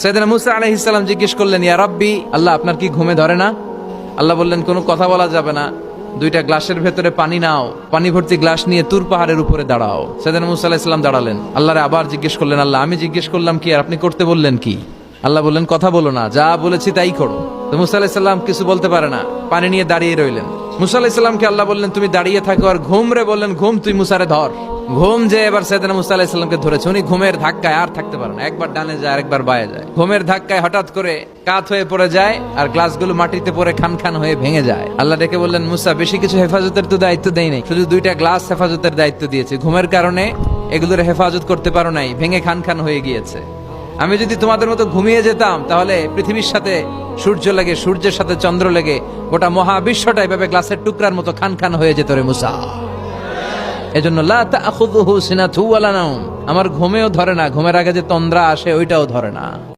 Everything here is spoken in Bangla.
সাইয়েদনা মুসা আলাইহিস সালাম জিজ্ঞেস করলেন, ইয়া রাব্বি, আল্লাহ আপনার কি ঘুমে ধরে না? আল্লাহ বললেন, কোনো কথা বলা যাবে না, দুইটা গ্লাসের ভেতরে পানি নাও, পানি ভর্তি গ্লাস নিয়ে তুর পাহাড়ের উপরে দাঁড়াও। সাইয়েদনা মুসা আলাইহিস সালাম দাঁড়ালেন। আল্লাহরে আবার জিজ্ঞেস করলেন, আল্লাহ আমি জিজ্ঞেস করলাম কি আর আপনি করতে বললেন কি? আল্লাহ বললেন, কথা বলো না, যা বলেছি তাই করো। তো মুসা আলাইহিস সালাম কিছু বলতে পারে না, পানি নিয়ে দাঁড়িয়ে রইলেন। মুসা আলাইহিস সালামকে আল্লাহ বললেন, তুমি দাঁড়িয়ে থাকো আর ঘুম রে বললেন, ঘুম তুই মুসারে ধর। ঘুম যে এবার সাইয়েদনা মুসা আলাইহিস সালামকে ধরেছে। উনি ঘুমের ধাক্কায় আর থাকতে পারেন না, একবার ডানে যায় আরেকবার বায়ে যায়। ঘুমের ধাক্কায় হঠাৎ করে কাত হয়ে পড়ে যায় আর গ্লাসগুলো মাটিতে পড়ে খান খান হয়ে ভেঙে যায়। আল্লাহ ডেকে বললেন, মুসা বেশি কিছু হেফাজতের তো দায়িত্ব দেই নাই, শুধু দুইটা গ্লাস হেফাজতের দায়িত্ব দিয়েছি। ঘুমের কারণে এগুলোর হেফাজত করতে পারো নাই, ভেঙে খান খান হয়ে গিয়েছে। আমি যদি তোমাদের মতো ঘুমিয়ে যেতাম তাহলে পৃথিবীর সাথে সূর্য লেগে, সূর্যের সাথে চন্দ্র লেগে গোটা মহাবিশ্বটা এভাবে গ্লাসের টুকরার মতো খান খান হয়ে যেত রে মুসা। এজন্য লা তাখুযুহু সিনাতু ওয়ালা নাওম, আমার ঘুমেও ধরে না, ঘুমের আগে যে তন্দ্রা আসে ওইটাও ধরে না।